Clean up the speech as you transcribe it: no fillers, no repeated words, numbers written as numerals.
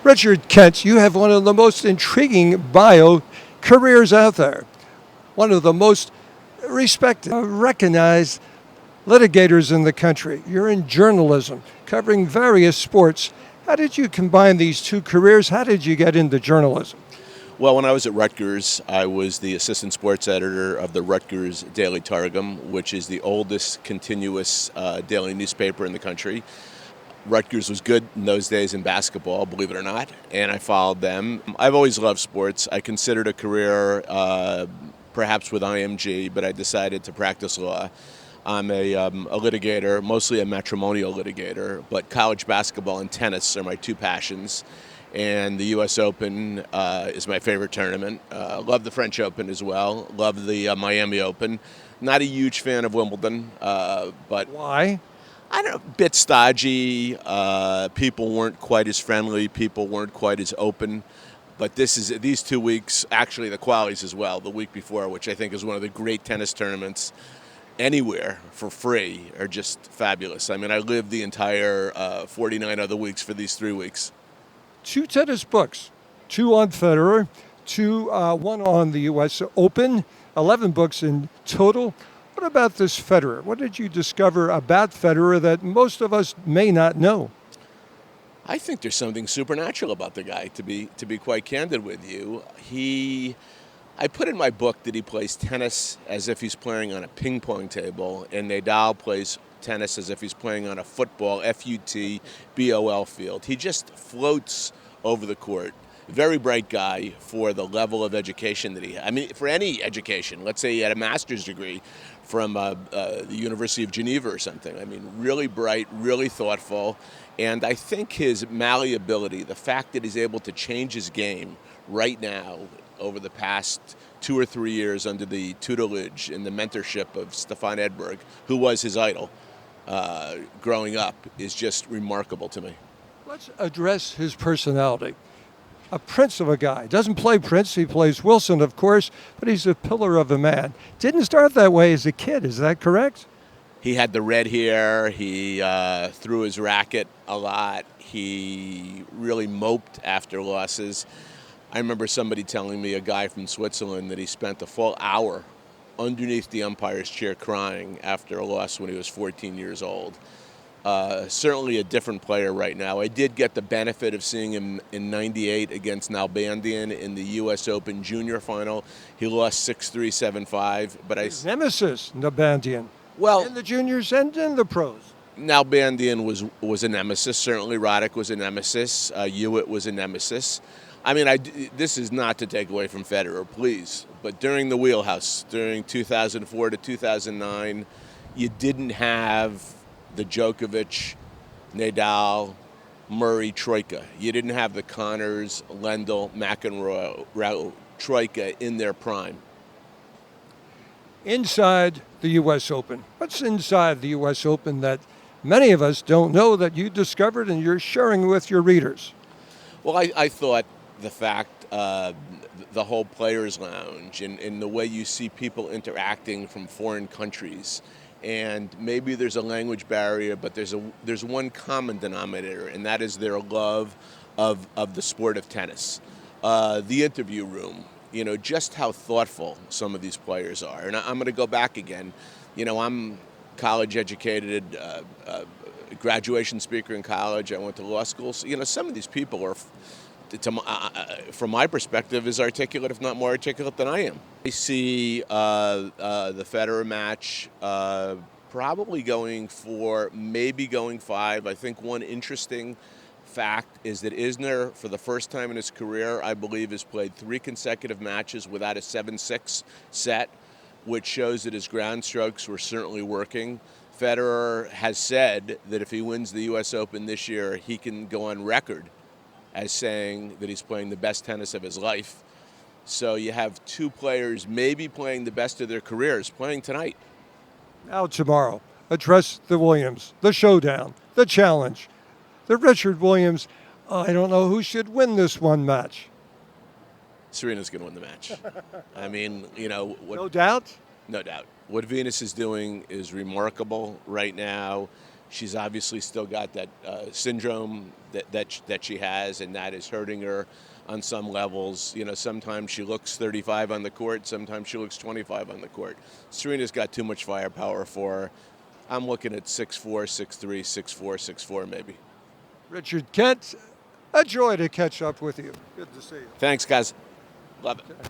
Richard Kent, you have one of the most intriguing bio careers out there. One of the most respected, recognized litigators in the country. You're in journalism, covering various sports. How did you combine these two careers? How did you get into journalism? Well, when I was at Rutgers, I was the assistant sports editor of the Rutgers Daily Targum, which is the oldest continuous daily newspaper in the country. Rutgers was good in those days in basketball, believe it or not, and I followed them. I've always loved sports. I considered a career perhaps with IMG, but I decided to practice law. I'm a litigator, mostly a matrimonial litigator, but college basketball and tennis are my two passions. And the US Open is my favorite tournament. Love the French Open as well. Love the Miami Open. Not a huge fan of Wimbledon, but Why? I don't know, a bit stodgy. People weren't quite as friendly. People weren't quite as open. But these 2 weeks, actually the qualies as well, the week before, which I think is one of the great tennis tournaments anywhere for free, are just fabulous. I mean, I lived the entire 49 other weeks for these 3 weeks. Two tennis books, two on Federer, one on the US Open, 11 books in total. What about this Federer? What did you discover about Federer that most of us may not know? I think there's something supernatural about the guy, to be quite candid with you. I put in my book that he plays tennis as if he's playing on a ping pong table, and Nadal plays tennis as if he's playing on a football, FUTBOL field. He just floats over the court. Very bright guy for the level of education that he had. I mean, for any education. Let's say he had a master's degree from the University of Geneva or something. I mean, really bright, really thoughtful. And I think his malleability, the fact that he's able to change his game right now over the past 2 or 3 years under the tutelage and the mentorship of Stefan Edberg, who was his idol growing up, is just remarkable to me. Let's address his personality. A prince of a guy. Doesn't play Prince, he plays Wilson, of course, but he's a pillar of a man. Didn't start that way as a kid, is that correct? He had the red hair, he threw his racket a lot, he really moped after losses. I remember somebody telling me, a guy from Switzerland, that he spent a full hour underneath the umpire's chair crying after a loss when he was 14 years old. Certainly a different player right now. I did get the benefit of seeing him in '98 against Nalbandian in the US Open Junior Final. He lost 6-3, 7-5. But His nemesis, Nabandian. Well, in the juniors and in the pros. Nalbandian was a nemesis. Certainly Roddick was a nemesis. Hewitt was a nemesis. I mean, this is not to take away from Federer, please. But during the wheelhouse, during 2004 to 2009, you didn't have the Djokovic, Nadal, Murray troika. You didn't have the Connors, Lendl, McEnroe troika in their prime. Inside the U.S. Open. What's inside the U.S. Open that many of us don't know that you discovered and you're sharing with your readers? Well, I thought the fact, the whole players' lounge and the way you see people interacting from foreign countries, and maybe there's a language barrier, but there's one common denominator, and that is their love of the sport of tennis. The interview room, just how thoughtful some of these players are. And I'm going to go back again. I'm college educated, graduation speaker in college. I went to law school. So, some of these people are, from my perspective, as articulate, if not more articulate than I am. I see the Federer match probably going 4, maybe going 5. I think one interesting fact is that Isner, for the first time in his career, I believe, has played 3 consecutive matches without a 7-6 set, which shows that his ground strokes were certainly working. Federer has said that if he wins the US Open this year, he can go on record as saying that he's playing the best tennis of his life. So you have 2 players maybe playing the best of their careers playing tonight. Now tomorrow, address the Williams, the showdown, the challenge. The Richard Williams, I don't know who should win this one match. Serena's going to win the match. I mean, no doubt? No doubt. What Venus is doing is remarkable right now. She's obviously still got that syndrome that she has, and that is hurting her on some levels. You know, sometimes she looks 35 on the court, sometimes she looks 25 on the court. Serena's got too much firepower for her. I'm looking at 6'4", 6'3", 6'4", 6'4", maybe. Richard Kent, a joy to catch up with you. Good to see you. Thanks, guys. Love it. Okay.